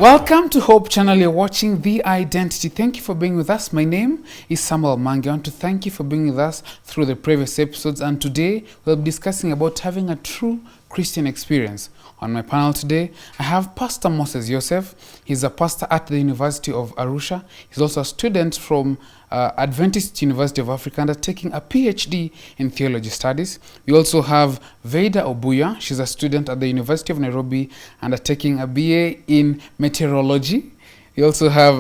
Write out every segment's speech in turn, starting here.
Welcome to Hope Channel. You're watching The Identity. Thank you for being with us. My name is Samuel Mangi. I want to thank you for being with us through the previous episodes. And today we'll be discussing about having a true Christian experience. On my panel today, I have Pastor Moses Joseph. He's a pastor at the University of Arusha. He's also a student from Adventist University of Africa undertaking a PhD in theology studies. We also have Veida Obuya. She's a student at the University of Nairobi undertaking a BA in meteorology. We also have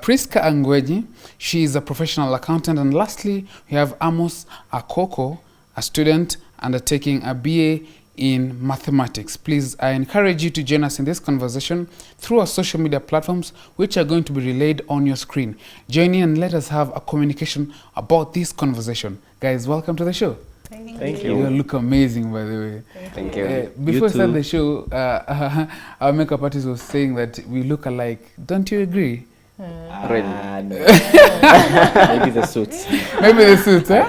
Priska Angweji. She is a professional accountant. And lastly, we have Amos Akoko, a student undertaking a BA in mathematics. Please, I encourage you to join us in this conversation through our social media platforms, which are going to be relayed on your screen. Join in and let us have a communication about this conversation. Guys, welcome to the show. Thank you. You look amazing, by the way. Thank you. Before we start the show, our makeup artist was saying that we look alike. Don't you agree? Maybe the suits. Maybe the suits, eh?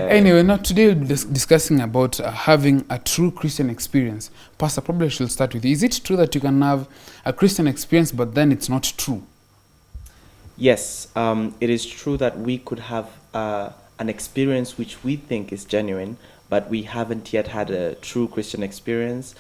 Anyway, now today we're discussing about having a true Christian experience. Pastor, probably I should start with you. Is it true that you can have a Christian experience, but then it's not true? Yes, it is true that we could have an experience which we think is genuine, but we haven't yet had a true Christian experience.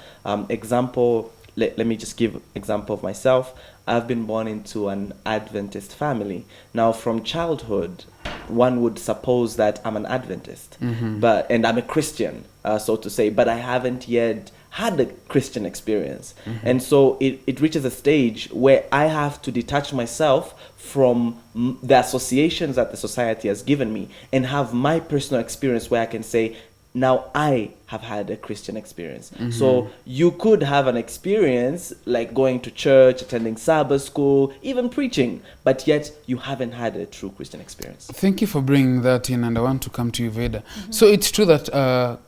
Example, let me just give example of myself. I've been born into an Adventist family. Now, from childhood, one would suppose that I'm an Adventist, and I'm a Christian, so to say, but I haven't yet had a Christian experience. And so it reaches a stage where I have to detach myself from the associations that the society has given me and have my personal experience where I can say, now I have had a Christian experience. So you could have an experience like going to church, attending Sabbath school, even preaching, but yet you haven't had a true Christian experience. Thank you for bringing that in, and I want to come to you, Veda. So it's true that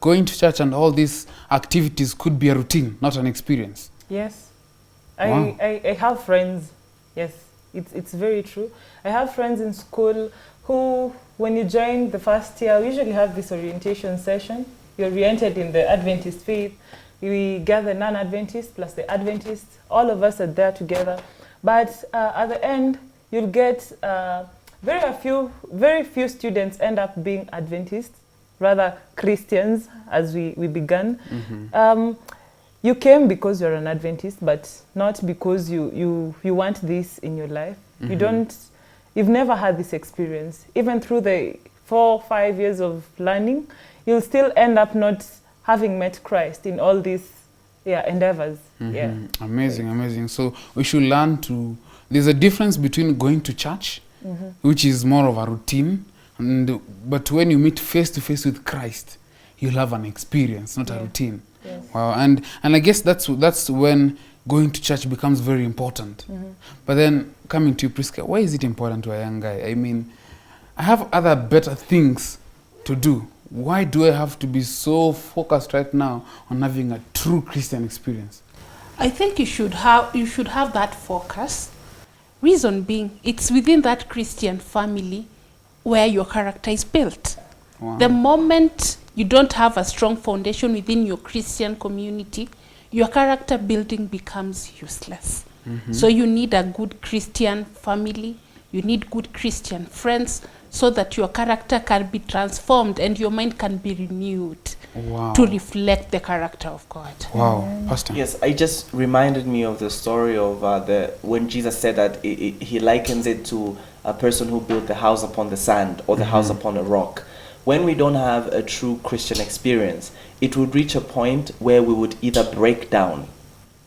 going to church and all these activities could be a routine, not an experience. Yes. Wow. I have friends. Yes, it's very true. I have friends in school who, when you join the first year, we usually have this orientation session. You're oriented in the Adventist faith. We gather non-Adventists plus the Adventists. All of us are there together. But at the end, you'll get very few students end up being Adventists, rather Christians, as we began. You came because you're an Adventist, but not because you want this in your life. You've never had this experience. Even through the 4 or 5 years of learning, you'll still end up not having met Christ in all these endeavors. Amazing. So we should learn to... There's a difference between going to church, which is more of a routine, but when you meet face to face with Christ, you'll have an experience, not a routine. Yes. Wow, and I guess that's when going to church becomes very important. But then, coming to you, Priska, why is it important to a young guy? I mean, I have other better things to do. Why do I have to be so focused right now on having a true Christian experience? I think you should have that focus. Reason being, it's within that Christian family where your character is built. Wow. The moment you don't have a strong foundation within your Christian community, your character building becomes useless. So you need a good Christian family, you need good Christian friends, so that your character can be transformed and your mind can be renewed to reflect the character of God. Wow, Pastor. Yes, I just reminded me of the story of when Jesus said that he likens it to a person who built the house upon the sand or the house upon a rock. When we don't have a true Christian experience, it would reach a point where we would either break down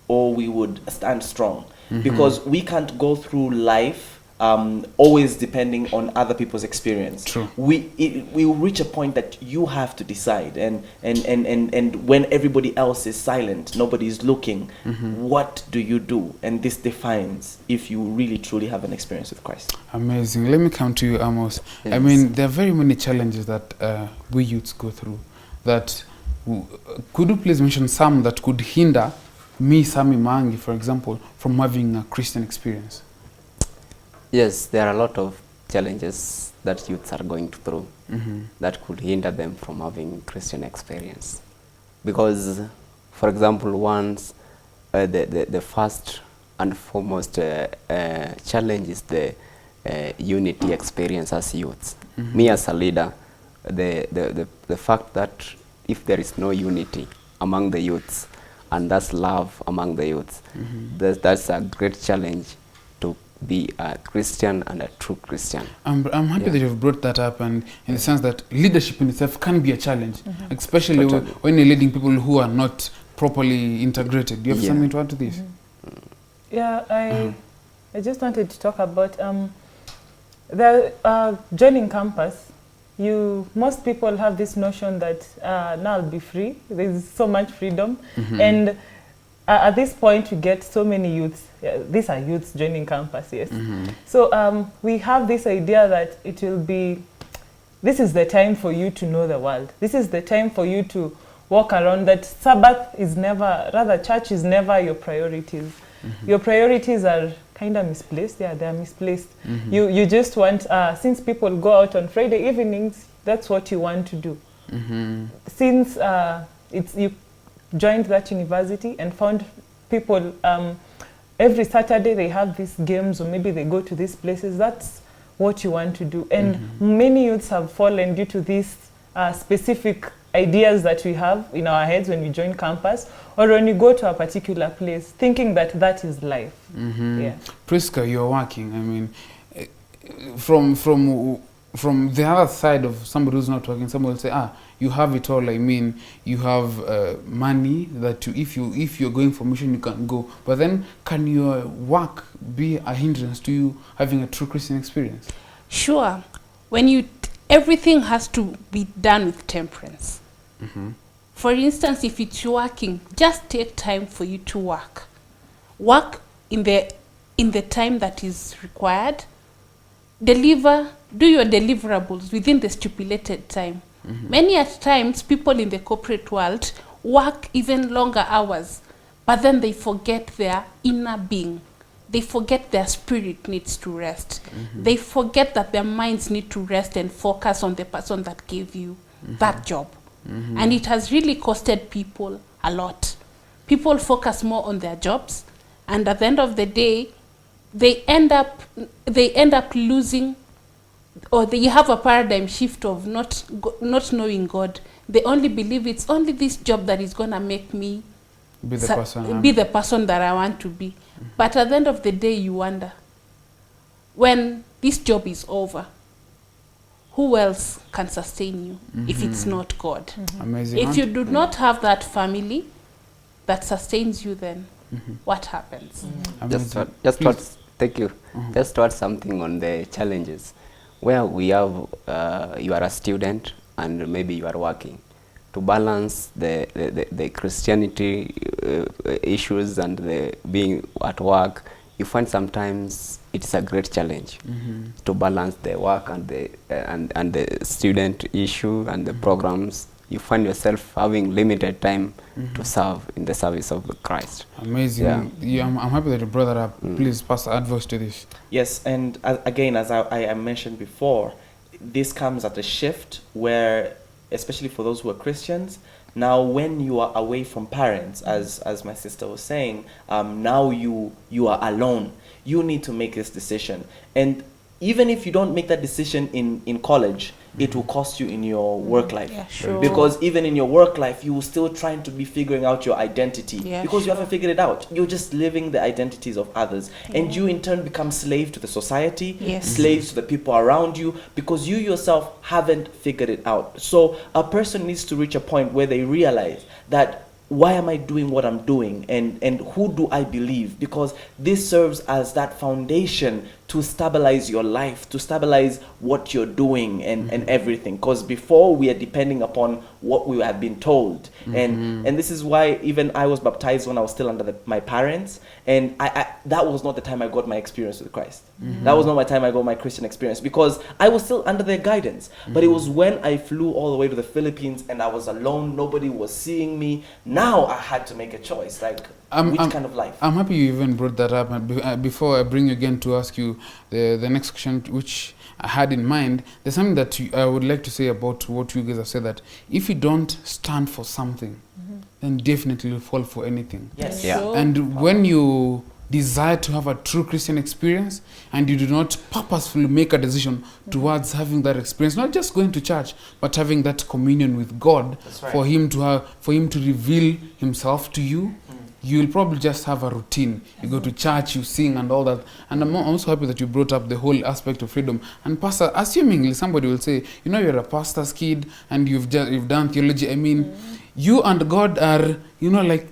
or we would stand strong. Because we can't go through life always depending on other people's experience. True. We will reach a point that you have to decide, and when everybody else is silent, nobody is looking, what do you do? And this defines if you really truly have an experience with Christ. Amazing. Let me come to you, Amos. Yes. I mean, there are very many challenges that we youths go through. Could you please mention some that could hinder me, Sami Mangi, for example, from having a Christian experience? Yes, there are a lot of challenges that youths are going through that could hinder them from having Christian experience. Because, for example, once the first and foremost challenge is the unity experience as youths. Me as a leader, the fact that if there is no unity among the youths, and that's love among the youths, that's a great challenge to be a Christian and a true Christian. I'm happy that you've brought that up, and in the sense that leadership in itself can be a challenge, especially when you're leading people who are not properly integrated. Do you have something to add to this? Yeah, I just wanted to talk about the joining campus. Most people have this notion that now I'll be free. There's so much freedom, and at this point we get so many youths. These are youths joining campus, yes. So we have this idea that this is the time for you to know the world. This is the time for you to walk around. That church is never your priorities. Your priorities are kind of misplaced. Yeah, they're misplaced. You just want, since people go out on Friday evenings, that's what you want to do. Since you joined that university and found people, every Saturday they have these games, or maybe they go to these places, that's what you want to do. And many youths have fallen due to these specific ideas that we have in our heads when we join campus, or when we go to a particular place, thinking that that is life. Yeah. Priska, you're working. I mean, from the other side of somebody who's not working, someone will say, you have it all. I mean, you have money that if you're going for mission, you can go. But then, can your work be a hindrance to you having a true Christian experience? Sure. When everything has to be done with temperance. For instance, if it's working, just take time for you to work. Work in the time that is required. Do your deliverables within the stipulated time. Many at times, people in the corporate world work even longer hours, but then they forget their inner being. They forget their spirit needs to rest. They forget that their minds need to rest and focus on the person that gave you that job. And it has really costed people a lot. People focus more on their jobs, and at the end of the day, they end up losing, or they have a paradigm shift of not knowing God. They only believe it's only this job that is going to make me be the person that I want to be. But at the end of the day, you wonder, when this job is over, who else can sustain you if it's not God? Amazing. If you do not have that family that sustains you, then what happens? Thank you. Just to add something on the challenges, where we have, you are a student and maybe you are working. To balance the Christianity issues and the being at work, you find sometimes it's a great challenge to balance the work and the student issue and the programs. You find yourself having limited time to serve in the service of Christ. Amazing. Yeah, I'm happy that you brought that up. Please, Pastor, add voice to this. Yes, and again, as I mentioned before, this comes at a shift where, especially for those who are Christians, now when you are away from parents, as my sister was saying, now you are alone. You need to make this decision. And even if you don't make that decision in college, it will cost you in your work life. Yeah, sure. Because even in your work life, you will still trying to be figuring out your identity. Yeah, because you haven't figured it out. You're just living the identities of others. And you in turn become slave to the society, slaves to the people around you, because you yourself haven't figured it out. So a person needs to reach a point where they realize that, why am I doing what I'm doing, and who do I believe? Because this serves as that foundation to stabilize your life, to stabilize what you're doing and everything. Because before, we are depending upon what we have been told. And this is why even I was baptized when I was still under my parents. And I that was not the time I got my experience with Christ. That was not my time I got my Christian experience, because I was still under their guidance. But it was when I flew all the way to the Philippines and I was alone, nobody was seeing me. Now I had to make a choice, like, which kind of life? I'm happy you even brought that up. Before I bring you again to ask you the next question, which I had in mind, there's something that I would like to say about what you guys have said, that if you don't stand for something, then definitely you'll fall for anything. Yes. Yeah. So, And when you desire to have a true Christian experience, and you do not purposefully make a decision towards having that experience, not just going to church, but having that communion with God, That's right. for him to reveal himself to you, you'll probably just have a routine. You go to church, you sing and all that. And I'm also happy that you brought up the whole aspect of freedom. And pastor, assumingly somebody will say, you know, you're a pastor's kid and you've done theology. I mean, you and God are, you know, like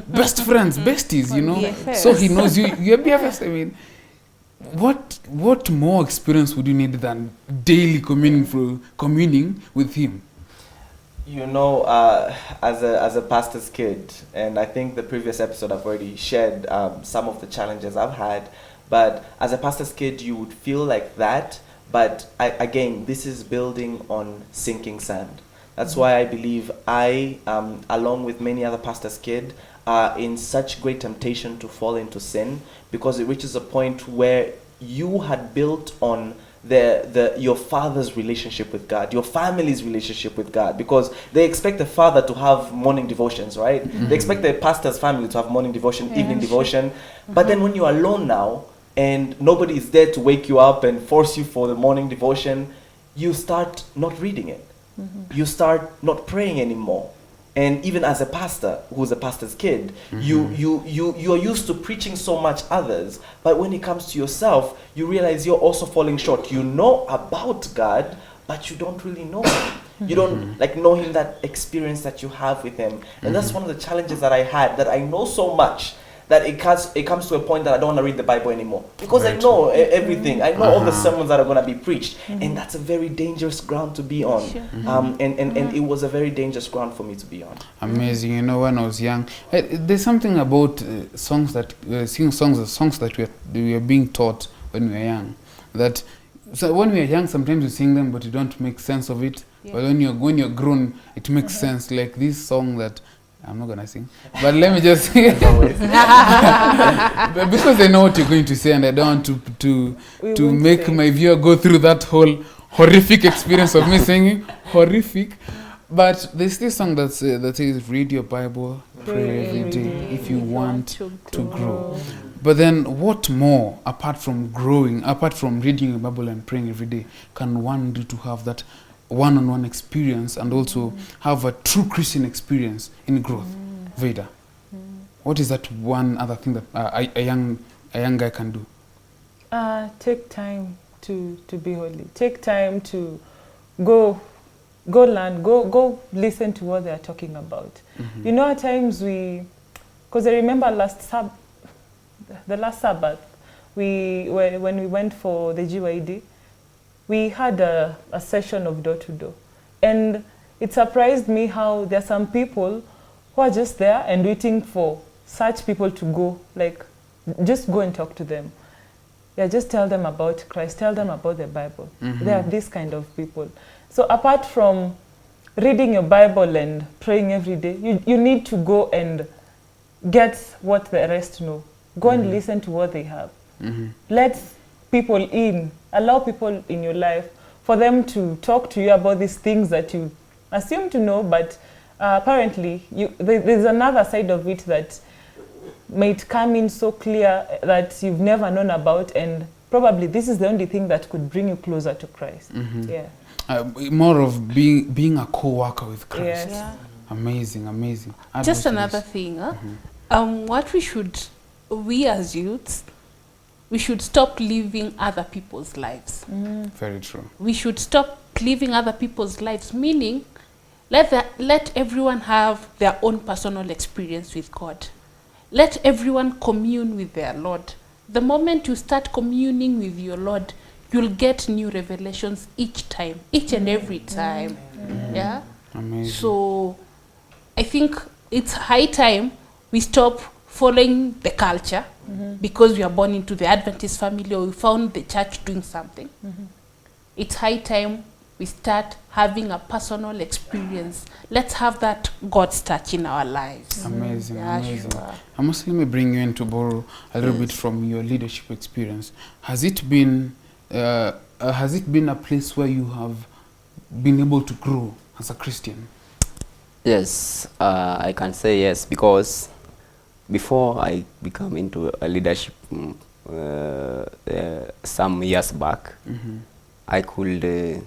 best friends, besties, you know. Yes. So he knows you. You're BFFs. I mean, what more experience would you need than daily communing with him? You know, as a pastor's kid, and I think the previous episode I've already shared some of the challenges I've had, but as a pastor's kid, you would feel like that, but again, this is building on sinking sand. That's why I believe I, along with many other pastors' kids, are in such great temptation to fall into sin, because it reaches a point where you had built on your father's relationship with God, your family's relationship with God, because they expect the father to have morning devotions, right? They expect the pastor's family to have morning devotion, evening devotion. But then when you're alone now and nobody is there to wake you up and force you for the morning devotion, you start not reading it. You start not praying anymore. And even as a pastor, who's a pastor's kid, you're used to preaching so much others, but when it comes to yourself, you realize you're also falling short. You know about God, but you don't really know him. You don't like know him, that experience that you have with him. And that's one of the challenges that I had, that I know so much that it comes to a point that I don't want to read the Bible anymore, because I know everything. I know all the sermons that are going to be preached, and that's a very dangerous ground to be on. Sure. And it was a very dangerous ground for me to be on. Amazing. You know, when I was young, there's something about songs that singing songs that we are being taught when we are young. That so when we are young, sometimes you sing them, but you don't make sense of it. Yeah. But when you're grown, it makes sense. Like this song that I'm not gonna sing, but let me just because I know what you're going to say, and I don't want to make my viewer go through that whole horrific experience of me singing horrific. But there's this song that says, "Read your Bible, pray every day if you want to grow." But then, what more apart from growing, apart from reading your Bible and praying every day, can one do to have that one-on-one experience and also have a true Christian experience in growth? Veda, what is that one other thing that a young guy can do? Take time to be holy. Take time to go learn, go listen to what they are talking about. You know, at times because I remember the last Sabbath, when we went for the GYD, we had a session of door-to-door. And it surprised me how there are some people who are just there and waiting for such people to go, like, just go and talk to them. Yeah, just tell them about Christ, tell them about the Bible. There are these kind of people. So apart from reading your Bible and praying every day, you need to go and get what the rest know. Go and listen to what they have. Let people in, allow people in your life for them to talk to you about these things that you assume to know, but apparently there's another side of it that might come in so clear that you've never known about, and probably this is the only thing that could bring you closer to Christ. Yeah. More of being a co-worker with Christ. Yes. Yeah. Amazing. Just another thing, what we as youths, we should stop living other people's lives. Very true. We should stop living other people's lives, meaning let everyone have their own personal experience with God. Let everyone commune with their Lord. The moment you start communing with your Lord, you'll get new revelations each and every time. Yeah. Amazing. So I think it's high time we stop following the culture because we are born into the Adventist family or we found the church doing something. It's high time we start having a personal experience. Let's have that God's touch in our lives. Amazing. Yeah, sure. Amos, let me bring you in to borrow a little bit from your leadership experience. Has it been a place where you have been able to grow as a Christian? Yes, I can say yes, because before I become into a leadership some years back, I could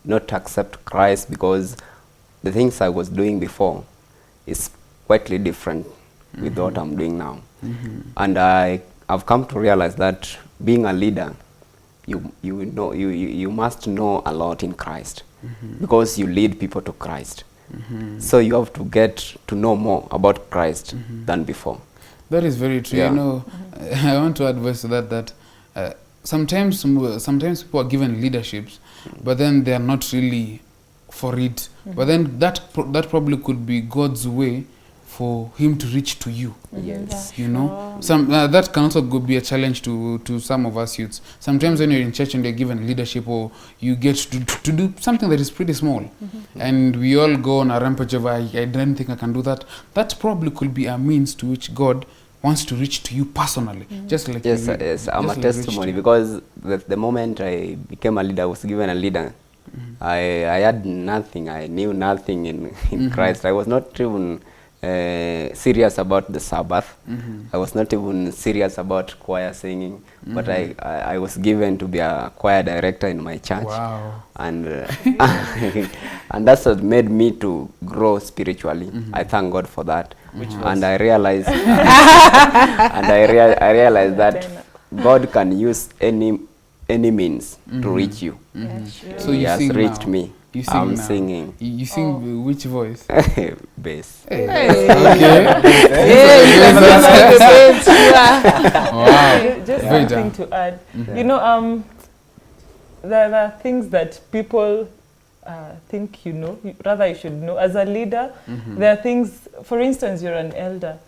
not accept Christ because the things I was doing before is quietly different with what I'm doing now. And I've come to realize that being a leader, you must know a lot in Christ because you lead people to Christ. So you have to get to know more about Christ than before. That is very true. Yeah. You know, I want to advise to that sometimes people are given leaderships, but then they are not really for it. But then that probably could be God's way for him to reach to you. Yes. You know, that can also be a challenge to some of us youths. Sometimes when you're in church and you're given leadership, or you get to do something that is pretty small, and we all go on a rampage of I don't think I can do that. That probably could be a means to which God wants to reach to you personally, just like Yes, you, yes, I'm a just like reach testimony to- because the moment I became a leader, I was given a leader. I had nothing. I knew nothing in Christ. I was not even serious about the Sabbath. I was not even serious about choir singing, but I was given to be a choir director in my church. Wow. And and that's what made me to grow spiritually. I thank God for that. And I realized I realized that God can use any means to reach you. So He you has sing reached now. me. You sing I'm now. singing. You sing which voice? Bass. Wow. Just Very something done. to add. You know, there are things that people think you know, rather you should know. As a leader, there are things, for instance, you're an elder.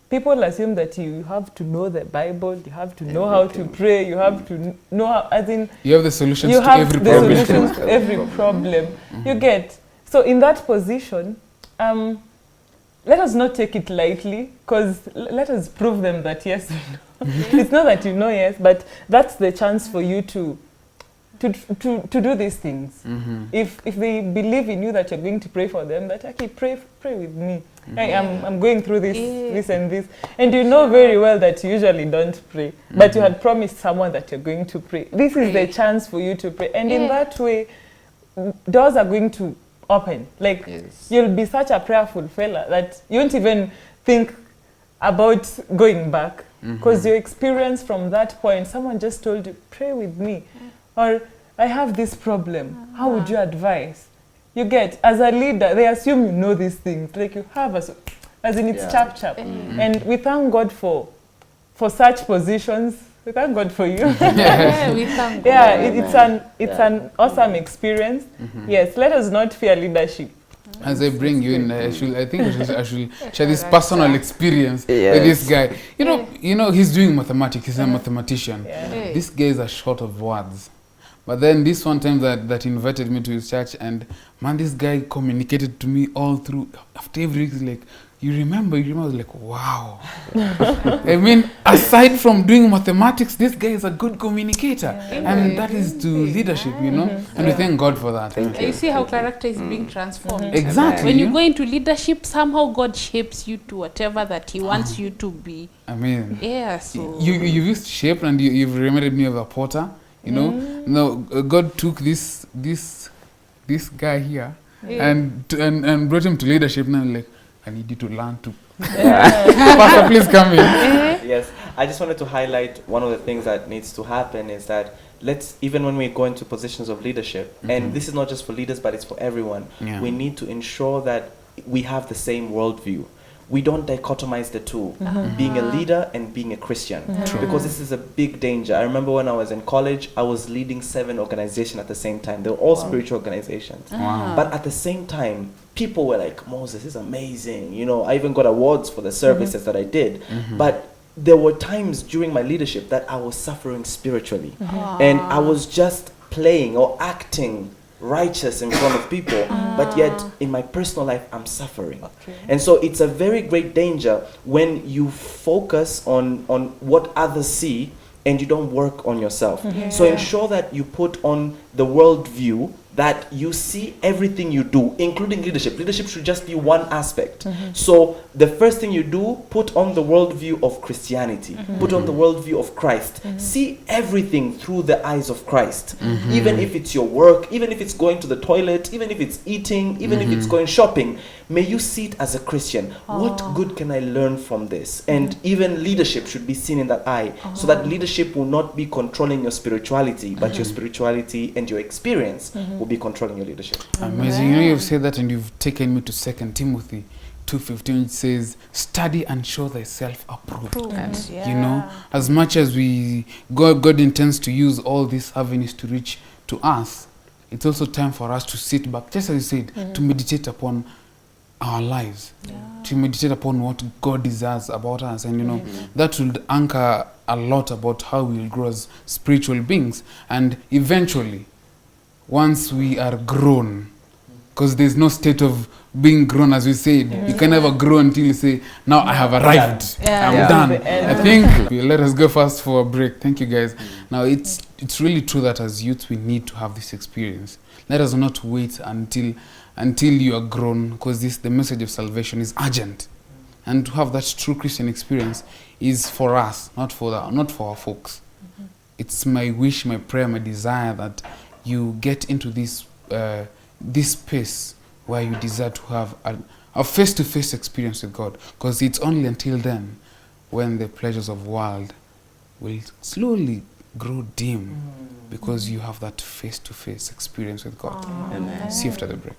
People assume that you have to know the Bible, you have to know how to pray, you have to know how, as in, You have the solutions you to have every the problem. solutions to every problem. You get. So in that position, let us not take it lightly, because let us prove them that yes, we know. It's not that you know yes, but that's the chance for you to do these things. If they believe in you that you're going to pray for them, that okay, pray with me. Hey, I'm going through this and this, and you know very well that you usually don't pray, but you had promised someone that you're going to pray. This is the chance for you to pray, and in that way, doors are going to open. Like Yes. you'll be such a prayerful fella that you won't even think about going back, because your experience from that point, someone just told you, pray with me, or I have this problem. How would you advise? You get, as a leader, they assume you know these things. Like you have, as in it's chap. And we thank God for such positions. We thank God for you. Yeah, we thank God. Yeah, it's an awesome experience. Yes, let us not fear leadership. As I bring you in, I think I should share this personal experience with Yes. this guy. You know, he's doing mathematics. He's a mathematician. Yeah. This guy is a short of words. But then this one time that invited me to his church, and man, this guy communicated to me all through. After every week, he's like, you remember? I was like, wow. I mean, aside from doing mathematics, this guy is a good communicator. And that is to leadership, you know. And we thank God for that. Thank You see how character is being transformed. Exactly. When you go into leadership, somehow God shapes you to whatever that He wants you to be. I mean, Yeah, so you've used shape, and you've reminded me of a potter. You know, no, God took this guy here and brought him to leadership. Now, like, I need you to learn to. Pastor, please come in. Yes, I just wanted to highlight one of the things that needs to happen is that even when we go into positions of leadership, and this is not just for leaders, but it's for everyone, Yeah. we need to ensure that we have the same worldview. We don't dichotomize the two, being a leader and being a Christian, because this is a big danger. I remember when I was in college, I was leading 7 organizations at the same time. They were all spiritual organizations. Wow. But at the same time, people were like, Moses is amazing. You know, I even got awards for the services that I did. But there were times during my leadership that I was suffering spiritually. And I was just playing or acting righteous in front of people, but yet in my personal life I'm suffering. And so it's a very great danger when you focus on what others see and you don't work on yourself. So ensure that you put on the world view that you see everything you do, including leadership. Leadership should just be one aspect. So the first thing you do, put on the worldview of Christianity, put on the worldview of Christ. See everything through the eyes of Christ. Even if it's your work, even if it's going to the toilet, even if it's eating, even if it's going shopping, may you see it as a Christian. What good can I learn from this? And even leadership should be seen in that eye, so that leadership will not be controlling your spirituality, but your spirituality and your experience will be controlling your leadership. Amazing. You know, you've said that and you've taken me to 2 Timothy 2:15, which says, study and show thyself approved. You know, as much as God intends to use all these avenues to reach to us, it's also time for us to sit back, just as you said, to meditate upon our lives, to meditate upon what God desires about us. And, you know, that will anchor a lot about how we will grow as spiritual beings. And eventually, once we are grown, because there's no state of being grown, as we said, you can never grow until you say, now I have arrived, I'm done. I think let us go first for a break. Thank you, guys. Now, it's really true that as youth we need to have this experience. Let us not wait until you are grown, because the message of salvation is urgent, and to have that true Christian experience is for us, not for our folks. It's my wish, my prayer, my desire that you get into this space where you desire to have a face-to-face experience with God, because it's only until then when the pleasures of world will slowly grow dim, because you have that face-to-face experience with God. Amen. See you after the break.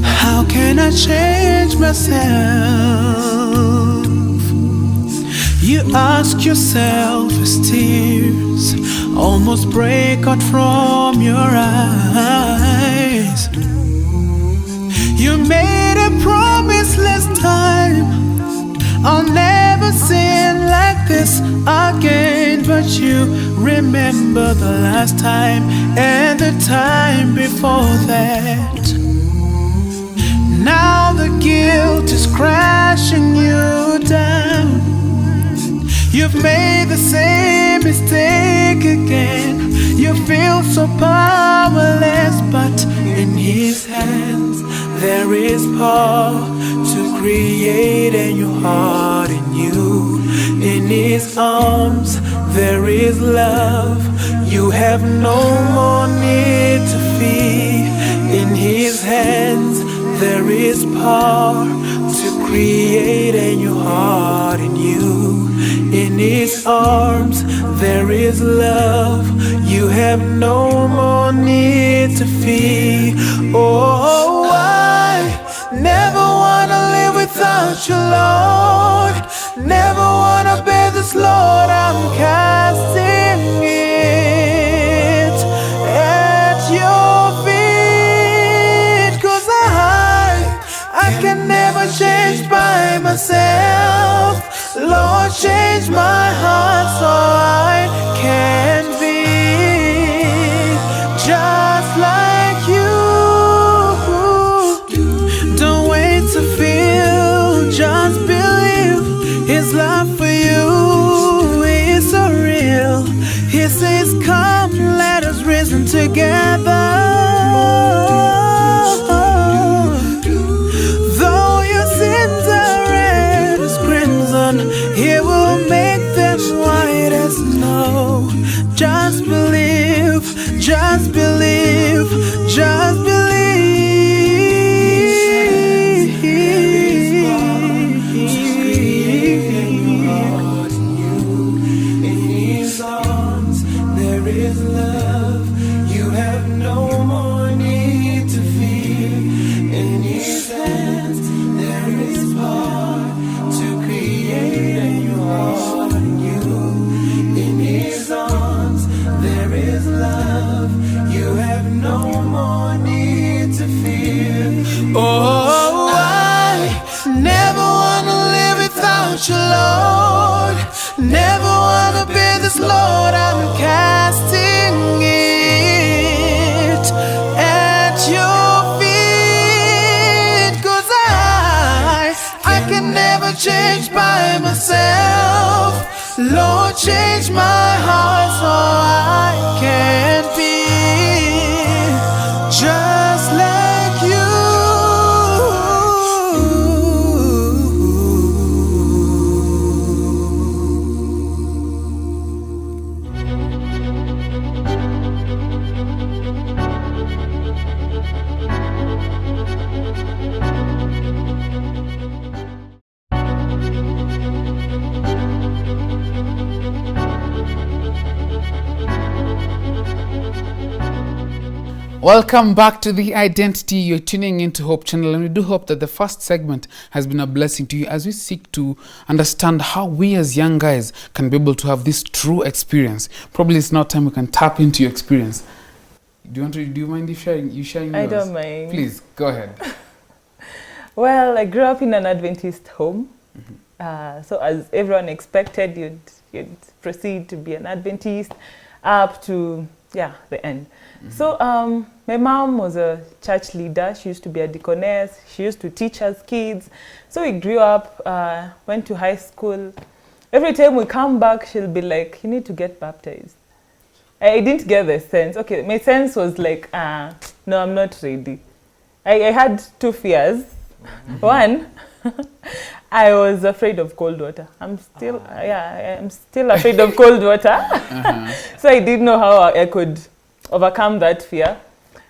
How can I change myself? You ask yourself as tears almost break out from your eyes. You made a promise last time, I'll never sin like this again. But you remember the last time and the time before that. Now the guilt is crashing you down. You've made the same mistake again. You feel so powerless, but in His hands there is power to create a new heart in you. In His arms there is love. You have no more need to fear. In His hands there is power to create a new heart in you. In His arms there is love. You have no more need to fear. Oh, I never wanna live without you, Lord. Never wanna bear this load. I'm casting it at your feet. 'Cause I can never change by myself. Lord, change my heart so I can be just like you. Don't wait to feel, just believe. His love for you is so real. He says, come, let us reason together. Though your sins are red as crimson, He will make them white as snow. Just believe, just believe, just believe. In His arms there is love. You have no more need to fear. In His hands there is power to create a new heart in you. In His arms there is love. You have no more need to fear. Oh, I never wanna live without you, Lord. Never wanna bear this load. I'm casting it at your feet. 'Cause I can never change Lord, change my heart so I can be just like you. Welcome back to The Identity. You're tuning into Hope Channel, and we do hope that the first segment has been a blessing to you as we seek to understand how we as young guys can be able to have this true experience. Probably it's now time we can tap into your experience. Do you mind if sharing I yours? don't mind. Please, go ahead. Well, I grew up in an Adventist home. So as everyone expected, you'd proceed to be an Adventist up to the end. So my mom was a church leader. She used to be a deaconess. She used to teach us kids. So we grew up, went to high school. Every time we come back, she'll be like, you need to get baptized. I didn't get the sense. Okay, my sense was like, no, I'm not ready. I had two fears. One, I was afraid of cold water. I'm still afraid of cold water. So I didn't know how I could overcome that fear.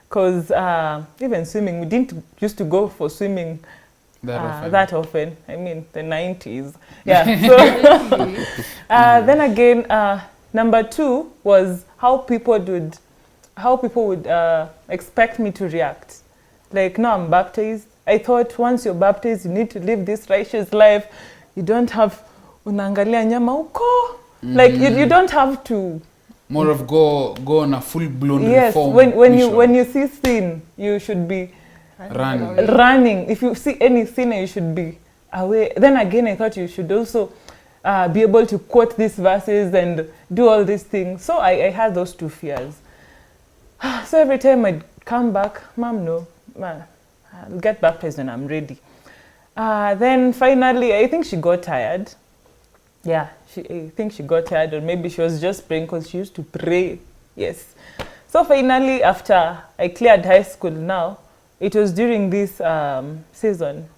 Because even swimming, we didn't used to go for swimming that often. I mean, the 90s. Yeah. So then again, number two was how people would expect me to react. Like, no, I'm baptized. I thought once you're baptized, you need to live this righteous life. You don't have unaangalia nyama uko. Like you don't have to. More of go on a full-blown yes, reform. when you see sin, you should be running. If you see any sin, you should be away. Then again, I thought you should also be able to quote these verses and do all these things. So I had those two fears. So every time I'd come back, Mom, no, I'll get baptized when I'm ready. Then finally, I think she got tired. Yeah, I think she got tired, or maybe she was just praying because she used to pray. Yes. So finally, after I cleared high school now, it was during this season,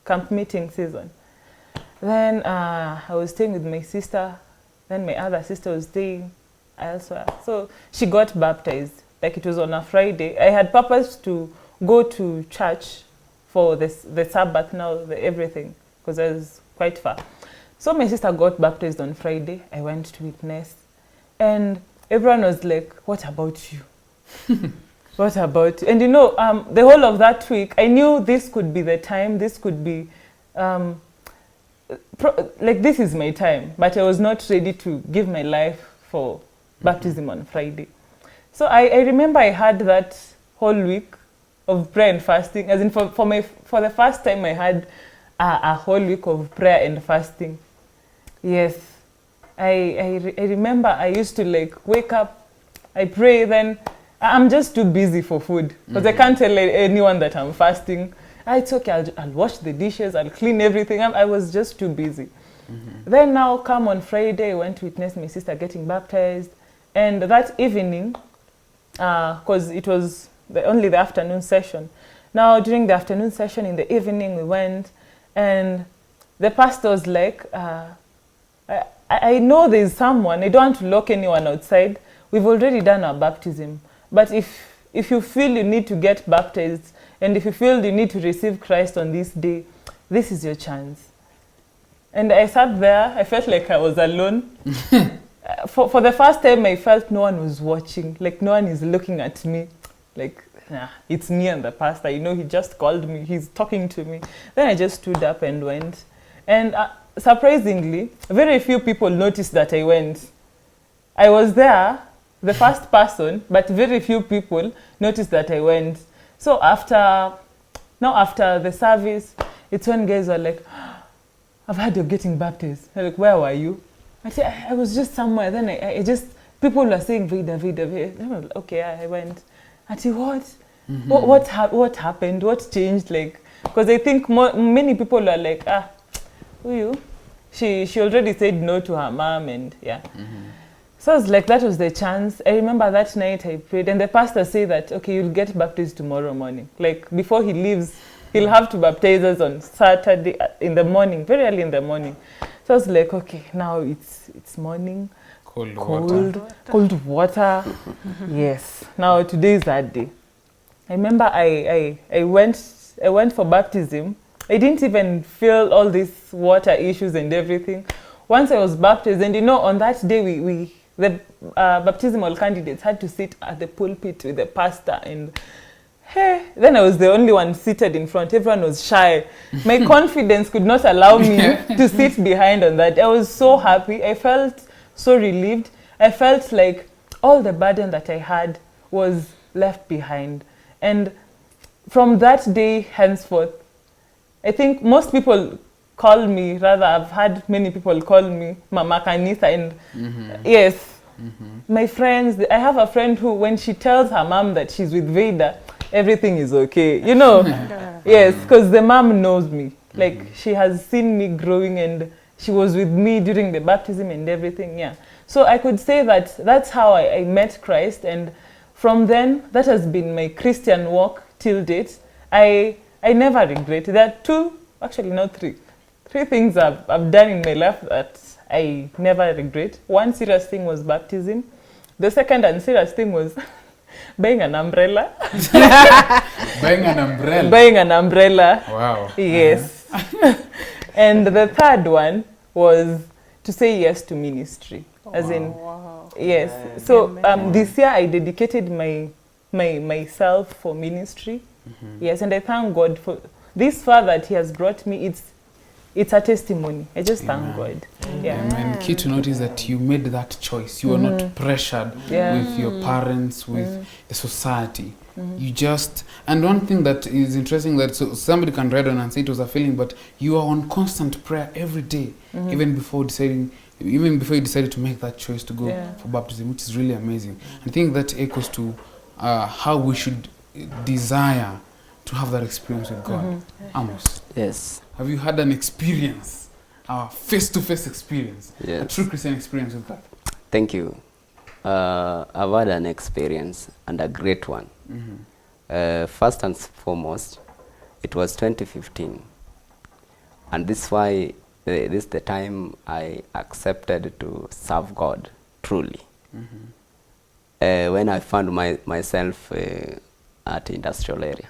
camp meeting season. Then I was staying with my sister. Then my other sister was staying elsewhere. So she got baptized. Like, it was on a Friday. I had purpose to go to church for the Sabbath now, everything, because I was quite far. So my sister got baptized on Friday. I went to witness. And everyone was like, what about you? What about you? And you know, the whole of that week, I knew this could be the time. This could be, like, this is my time. But I was not ready to give my life for baptism on Friday. So I remember I had that whole week of prayer and fasting. As in, for the first time, I had a whole week of prayer and fasting. Yes, I remember I used to, like, wake up, I pray, then I'm just too busy for food because I can't tell anyone that I'm fasting. It's okay, I'll wash the dishes, I'll clean everything. I was just too busy. Then now come on Friday, I went to witness my sister getting baptized. And that evening, because it was only the afternoon session. Now during the afternoon session in the evening we went, and the pastor was like, I know there's someone, I don't want to lock anyone outside. We've already done our baptism. But if you feel you need to get baptized, and if you feel you need to receive Christ on this day, this is your chance. And I sat there, I felt like I was alone. For the first time, I felt no one was watching, like no one is looking at me. Like, it's me and the pastor, you know, he just called me, he's talking to me. Then I just stood up and went. And surprisingly, very few people noticed that I went. I was there, the first person, but very few people noticed that I went. So after the service, it's when guys were like, I've heard you're getting baptized. They're like, where were you? I said, I was just somewhere. Then I just, people were saying, Vida. Like, okay, I went. I said, what? What happened? What changed? Like, because I think many people are like, who you? she already said no to her mom, and yeah. So I was like, that was the chance. I remember that night I prayed, and the pastor said that, okay, you'll get baptized tomorrow morning. Like, before he leaves, he'll have to baptize us on Saturday in the morning, very early in the morning. So I was like, okay, now it's morning, cold water. Yes, now today is that day. I remember I went for baptism. I didn't even feel all these water issues and everything. Once I was baptized, and you know, on that day the baptismal candidates had to sit at the pulpit with the pastor, and hey, then I was the only one seated in front. Everyone was shy. My confidence could not allow me to sit behind on that. I was so happy. I felt so relieved. I felt like all the burden that I had was left behind. And from that day henceforth, I think most people call me, rather I've had many people call me Mama Kanisa, and yes, my friends, I have a friend who, when she tells her mom that she's with Vader, everything is okay, you know. Yes, because the mom knows me. Like, she has seen me growing, and she was with me during the baptism and everything, yeah. So I could say that that's how I met Christ, and from then, that has been my Christian walk till date. I never regret. There are three things I've done in my life that I never regret. One serious thing was baptism. The second unserious thing was buying an umbrella. Buying an umbrella. Wow. Yes. And the third one was to say yes to ministry. As in, yes. So this year I dedicated myself for ministry. Yes, and I thank God for this far that He has brought me. It's a testimony. I just thank God. Yeah. And key to note is that you made that choice. You were not pressured with your parents, with the society. You just, and one thing that is interesting, that somebody can write on and say it was a feeling, but you are on constant prayer every day, even before you decided to make that choice to go for baptism, which is really amazing. I think that echoes to how we should desire to have that experience with God. Amos. Yes. Have you had an experience, a face-to-face experience, Yes. a true Christian experience with that? Thank you. I've had an experience, and a great one. First and foremost, it was 2015. And this is why this is the time I accepted to serve God truly. When I found myself at industrial area.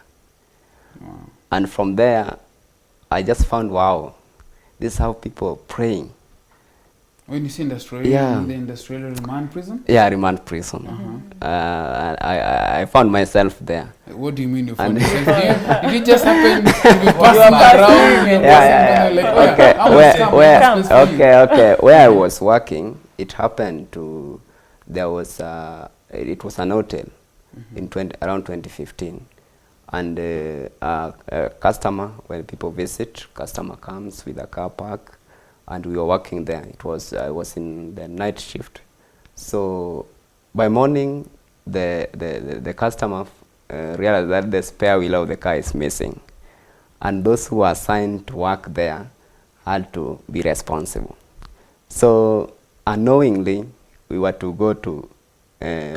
Wow. And from there, I just found, wow, this is how people are praying. When you say industrial, Yeah. in the industrial remand prison? Yeah, remand prison. I found myself there. What do you mean you And- found yourself here? Did it just happen to be passing around? Okay. Where I was working, it happened to, it was an hotel in around 2015. And a customer, when people visit, customer comes with a car park, and we were working there. I was in the night shift. So by morning, the customer realized that the spare wheel of the car is missing. And those who were assigned to work there had to be responsible. So unknowingly, we were to go to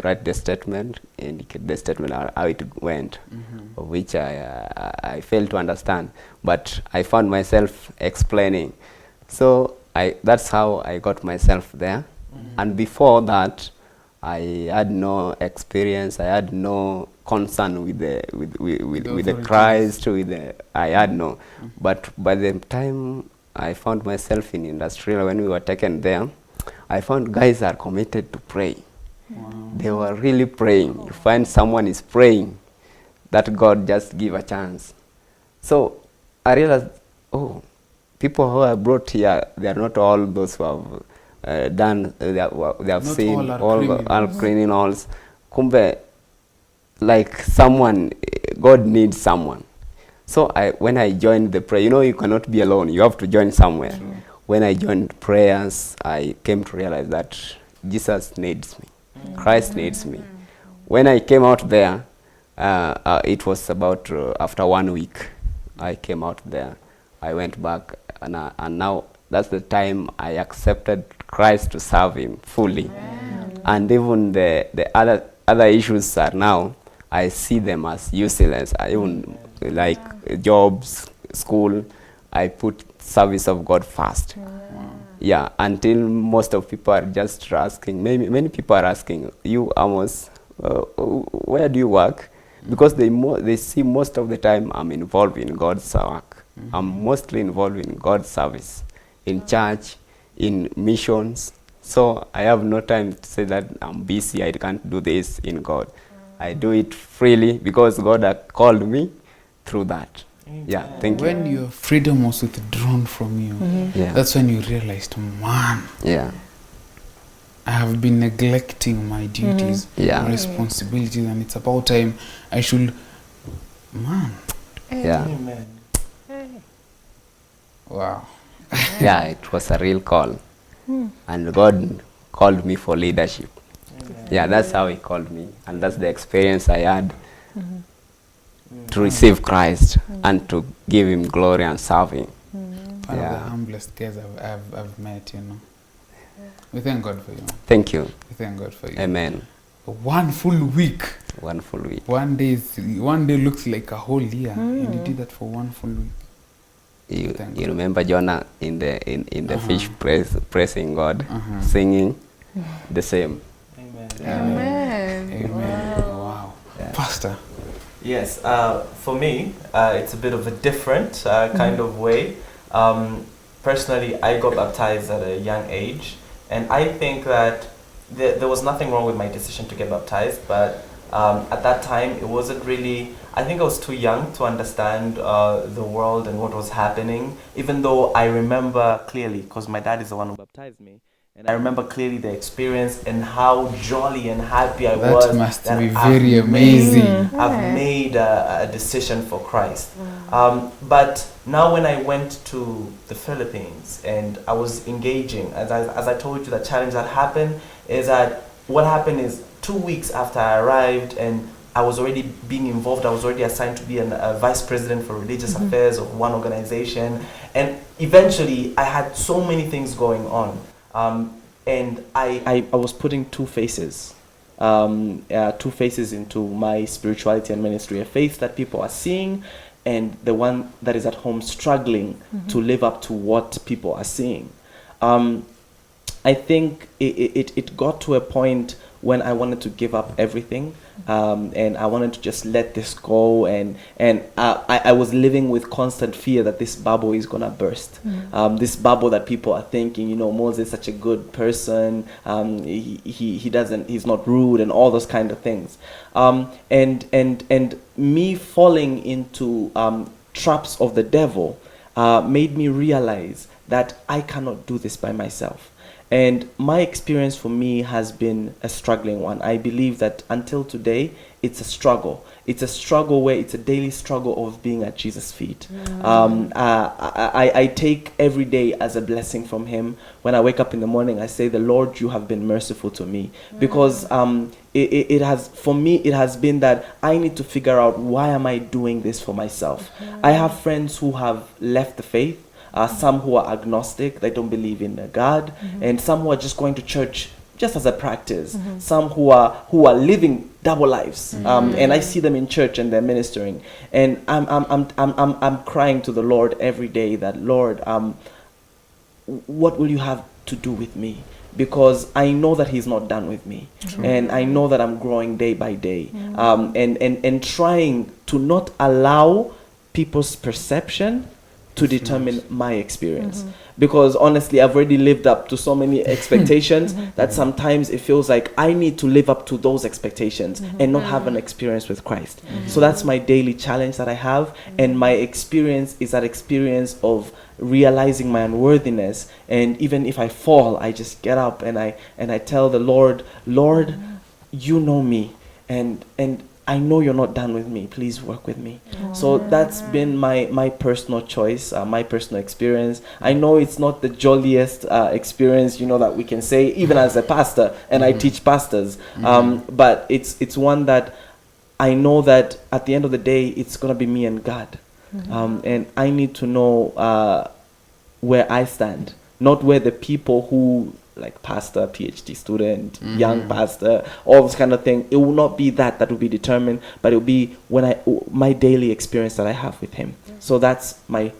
write the statement, indicate the statement, how it went, of which I failed to understand. But I found myself explaining. So that's how I got myself there. And before that, I had no experience. I had no concern with the Christ. I had no. But by the time I found myself in industrial, when we were taken there, I found guys are committed to pray. Wow. They were really praying. You find someone is praying, that God just give a chance. So I realized, oh, people who are brought here, they are not all those who have done, they have Not seen all all criminals. Kumbe, like someone, God needs someone. So when I joined the prayer, you cannot be alone. You have to join somewhere. True. When I joined prayers, I came to realize that Jesus needs me. Christ needs me. When I came out there, it was about after 1 week, I came out there. I went back, and now that's the time I accepted Christ to serve him fully. And even the other issues are now, I see them as useless. I even like jobs, school, I put service of God first. Yeah, until most of people are just asking, many people are asking, you Amos, where do you work? Because they see most of the time I'm involved in God's work. I'm mostly involved in God's service, in church, in missions. So I have no time to say that I'm busy, I can't do this in God. I do it freely because God has called me through that. Yeah, thank you. When your freedom was withdrawn from you, Yeah. that's when you realized, man, Yeah. I have been neglecting my duties, Yeah. my responsibilities, and it's about time I should, man, Yeah. Amen. wow. Yeah, it was a real call. And God called me for leadership. Yeah, that's how he called me. And that's the experience I had to receive Christ and to give him glory and serve him. One of the Yeah. humblest guys I've met, you know. We thank God for you. Thank you. We thank God for you. Amen. 1 full week. One full week. 1 day looks like a whole year, and you did that for 1 full week. You, Thank you God. remember Jonah in the fish praising God, Uh-huh. singing the same. Amen. Amen. Wow. Pastor. Yes, for me, it's a bit of a different kind of way. Personally, I got baptized at a young age, and I think that there was nothing wrong with my decision to get baptized, but at that time, it wasn't really, I think I was too young to understand the world and what was happening, even though I remember clearly, because my dad is the one who baptized me, and I remember clearly the experience and how jolly and happy I That was. must that be I've very made- amazing. I've made a decision for Christ. But now when I went to the Philippines and I was engaging, as I told you, the challenge that happened is that what happened is 2 weeks after I arrived and I was already being involved, I was already assigned to be a vice president for religious affairs of one organization. And eventually I had so many things going on. And I was putting two faces into my spirituality and ministry. A face that people are seeing, and the one that is at home struggling to live up to what people are seeing. I think it got to a point when I wanted to give up everything, and I wanted to just let this go, and I was living with constant fear that this bubble is gonna burst. This bubble that people are thinking, Moses is such a good person, he's not rude, and all those kind of things, and me falling into traps of the devil made me realize that I cannot do this by myself. And my experience for me has been a struggling one. I believe that until today, it's a struggle. It's a struggle where it's a daily struggle of being at Jesus' feet. I take every day as a blessing from him. When I wake up in the morning, I say, the Lord, you have been merciful to me. Because it has been that I need to figure out, why am I doing this for myself? I have friends who have left the faith. Some who are agnostic, they don't believe in a God, and some who are just going to church just as a practice. Some who are living double lives, and I see them in church and they're ministering, and I'm crying to the Lord every day that, Lord, what will you have to do with me? Because I know that he's not done with me. And I know that I'm growing day by day, and trying to not allow people's perception to determine my experience. Because honestly, I've already lived up to so many expectations that sometimes it feels like I need to live up to those expectations and not have an experience with Christ. So that's my daily challenge that I have, and my experience is that experience of realizing my unworthiness, and even if I fall, I just get up and I tell the Lord, you know me, and I know you're not done with me. Please work with me. So that's been my personal choice, my personal experience. I know it's not the jolliest experience, that we can say, even as a pastor, and I teach pastors. But it's one that I know that at the end of the day, it's gonna be me and God, and I need to know where I stand. not where the people who, like pastor, PhD student, young pastor, all this kind of thing, it will not be that will be determined, but it will be my daily experience that I have with him. So that's my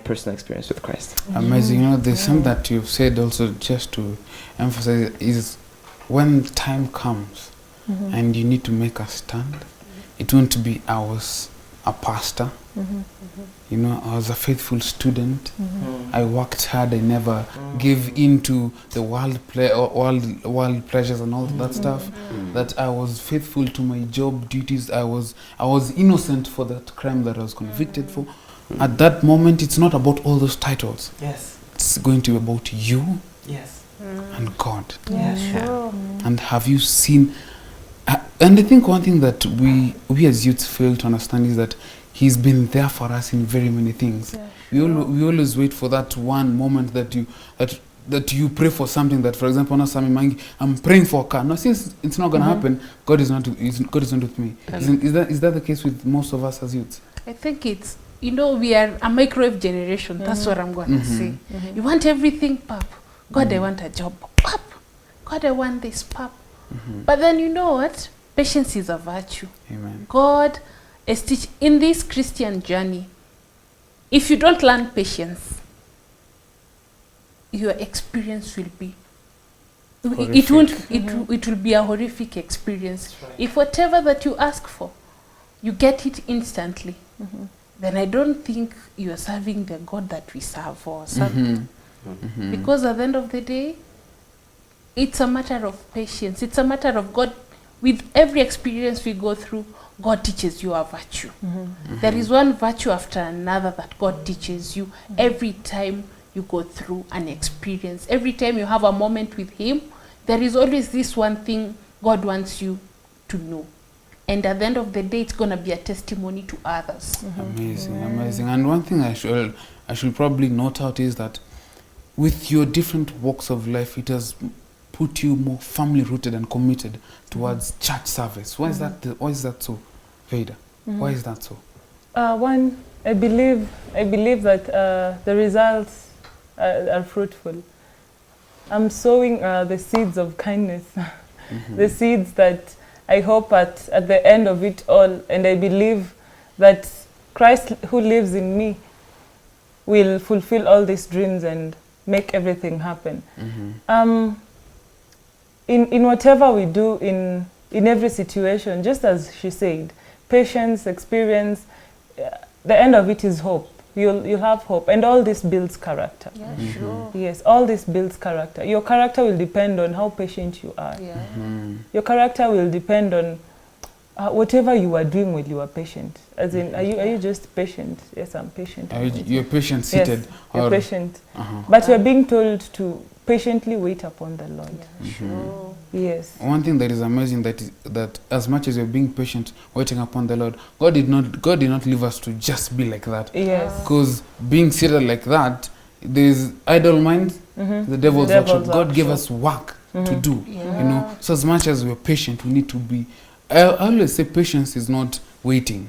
personal experience with Christ. Amazing. You know, there's something that you've said also, just to emphasize, is when time comes and you need to make a stand, it won't be I was a pastor, you know, I was a faithful student, I worked hard, I never gave in to the world pleasures and all that stuff, that I was faithful to my job duties, I was innocent for that crime that I was convicted for. At that moment, it's not about all those titles. Yes. It's going to be about you Yes. and God. Sure. And have you seen... and I think one thing that we as youths fail to understand is that He's been there for us in very many things. We always wait for that one moment that you pray for something. That, for example, now I'm praying for a car. Now, since it's not going to happen, God is not with me. Is that the case with most of us as youths? I think it's, you know, we are a microwave generation. That's what I'm going to say. You want everything, pap. God, I want a job. Pap. God, I want this, pap. But then, you know what? Patience is a virtue. Amen. God is teaching in this Christian journey. If you don't learn patience, your experience will be it will be a horrific experience. Right. If whatever that you ask for, you get it instantly, then I don't think you are serving the God that we serve or something. Because at the end of the day, it's a matter of patience. It's a matter of God. With every experience we go through, God teaches you a virtue. There is one virtue after another that God teaches you every time you go through an experience. Every time you have a moment with Him, there is always this one thing God wants you to know. And at the end of the day, it's going to be a testimony to others. Amazing, amazing. And one thing I should probably note out is that with your different walks of life, it has put you more firmly rooted and committed towards church service. Why is that so, Veda? Why is that so? One, I believe that the results are fruitful. I'm sowing the seeds of kindness, the seeds that I hope at the end of it all, and I believe that Christ who lives in me will fulfill all these dreams and make everything happen. In whatever we do, in every situation, just as she said, patience, experience, the end of it is hope. You'll have hope, and all this builds character. Yeah, sure. Yes, all this builds character. Your character will depend on how patient you are. Yeah. Your character will depend on whatever you are doing when you are patient. As in, are you just patient? Yes, I'm patient. You're patient seated. Yes, you're patient. But you're being told to patiently wait upon the Lord. Yeah, sure. Yes. One thing that is amazing that as much as you're being patient, waiting upon the Lord, God did not leave us to just be like that. Yes. Because being seated like that, there's idle minds, the devil's workshop. God gave us work to do. Yeah. You know, so as much as we're patient, we need to be. I always say patience is not waiting.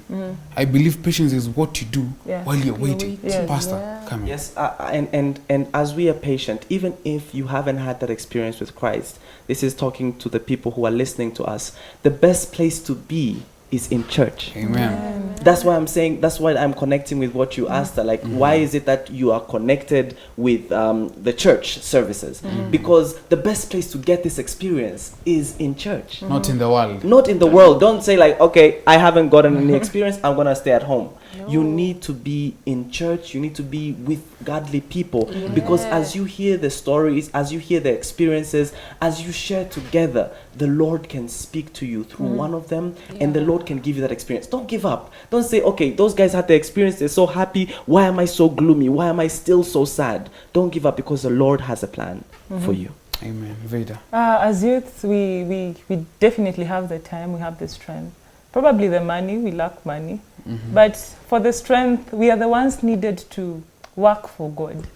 I believe patience is what you do while you're waiting. Yes. Pastor, come in. Yes, and as we are patient, even if you haven't had that experience with Christ, this is talking to the people who are listening to us. The best place to be is in church. Amen. That's why I'm saying, that's why I'm connecting with what you asked her. Like, why is it that you are connected with the church services? Because the best place to get this experience is in church. Not in the world. Not in the world. Don't say like, okay, I haven't gotten any experience, I'm going to stay at home. No. You need to be in church. You need to be with godly people. Yeah. Because as you hear the stories, as you hear the experiences, as you share together, the Lord can speak to you through one of them, and the Lord can give you that experience. Don't give up. Don't say, okay, those guys had the experience, they're so happy. Why am I so gloomy? Why am I still so sad? Don't give up, because the Lord has a plan for you. Amen. Veda. As youths, we definitely have the time, we have the strength. Probably the money, we lack money. But for the strength, we are the ones needed to work for God.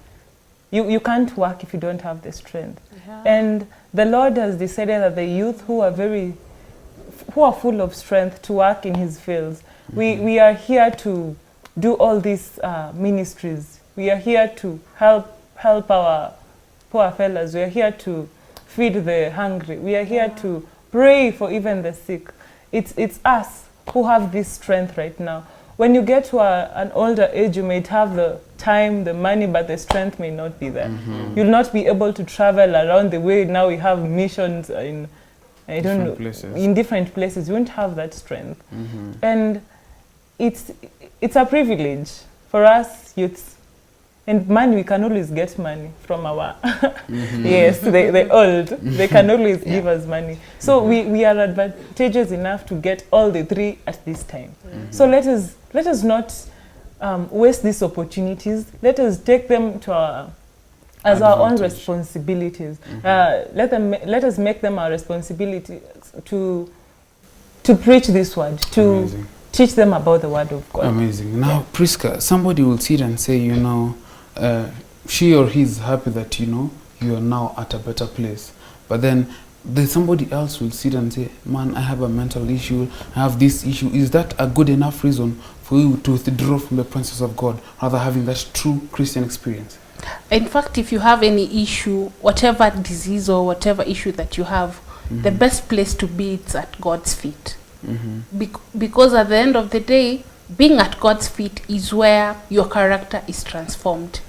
You can't work if you don't have the strength. Yeah. And the Lord has decided that the youth who are full of strength to work in His fields, we are here to do all these ministries. We are here to help our poor fellas. We are here to feed the hungry. We are here to pray for even the sick. It's us who have this strength right now. When you get to an older age, you might have the time, the money, but the strength may not be there. You'll not be able to travel around the way now we have missions in, I don't know, places. in different places. You won't have that strength. And it's a privilege for us youths. And money, we can always get money from our, yes, the old. They can always give us money. So we are advantageous enough to get all the three at this time. So let us not waste these opportunities. Let us take them to as our own responsibilities. Let us make them our responsibility to preach this word, to teach them about the word of God. Amazing. Now, Priska, somebody will sit and say, you know, she or he is happy that, you know, you are now at a better place. But then somebody else will sit and say, man, I have a mental issue, I have this issue. Is that a good enough reason for you to withdraw from the presence of God, rather having that true Christian experience? In fact, if you have any issue, whatever disease or whatever issue that you have, the best place to be is at God's feet. Because at the end of the day, being at God's feet is where your character is transformed.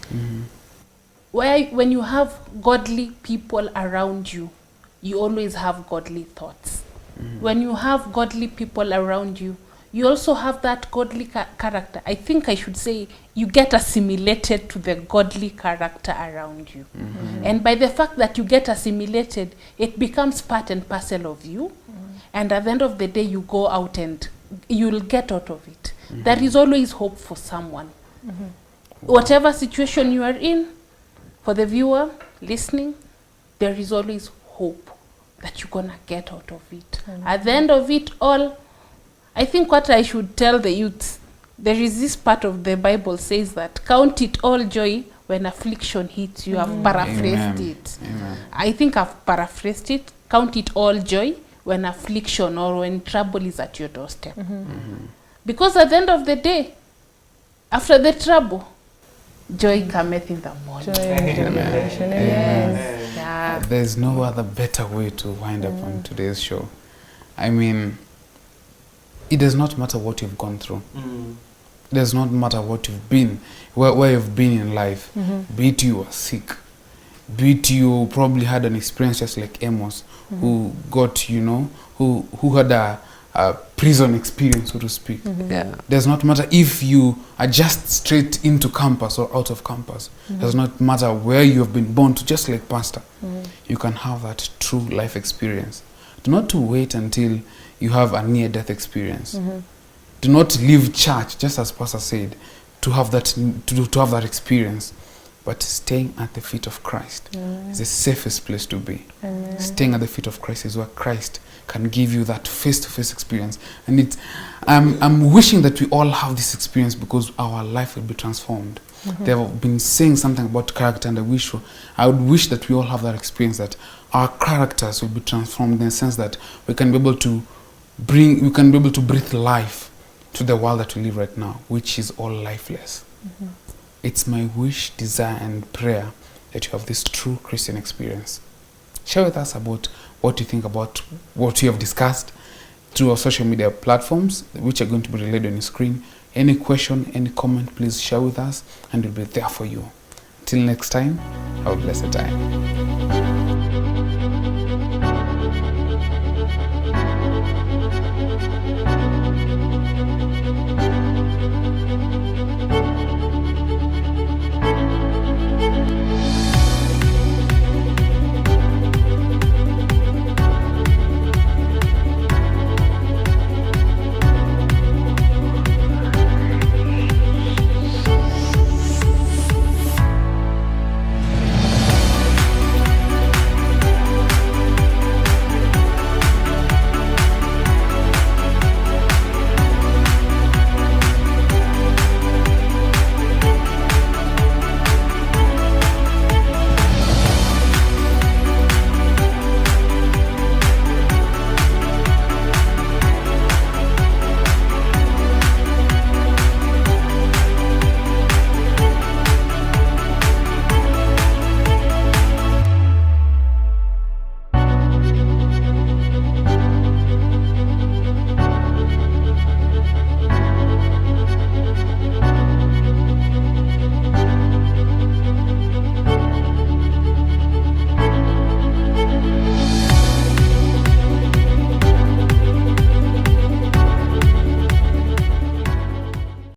When you have godly people around you, you always have godly thoughts. When you have godly people around you, you also have that godly character. I think I should say you get assimilated to the godly character around you. And by the fact that you get assimilated, it becomes part and parcel of you. And at the end of the day, you go out and you'll get out of it. There is always hope for someone. Whatever situation you are in, for the viewer listening, there is always hope that you're gonna get out of it. At the end of it all, I think what I should tell the youth, there is this part of the Bible says that count it all joy when affliction hits you. I've paraphrased it. I think I've paraphrased it. Count it all joy when affliction or when trouble is at your doorstep. Because at the end of the day, after the trouble, joy cometh in the morning. There's no other better way to wind up on today's show. I mean, it does not matter what you've gone through. It does not matter what you've been, where you've been in life. Be it you are sick, be it you probably had an experience just like Amos, who got, you know, who had a prison experience, so to speak. Does not matter if you are just straight into campus or out of campus. Does not matter where you have been born to, just like Pastor. You can have that true life experience. Do not wait until you have a near-death experience. Do not leave church, just as Pastor said, to have that to have that experience. But staying at the feet of Christ is the safest place to be. Staying at the feet of Christ is where Christ can give you that face-to-face experience. And I'm wishing that we all have this experience, because our life will be transformed. They have been saying something about character, and I would wish that we all have that experience, that our characters will be transformed in the sense that we can be able to breathe life to the world that we live right now, which is all lifeless. It's my wish, desire, and prayer that you have this true Christian experience. Share with us about what you think about what we have discussed through our social media platforms, which are going to be relayed on your screen. Any question, any comment, please share with us, and we'll be there for you. Till next time, have a blessed time.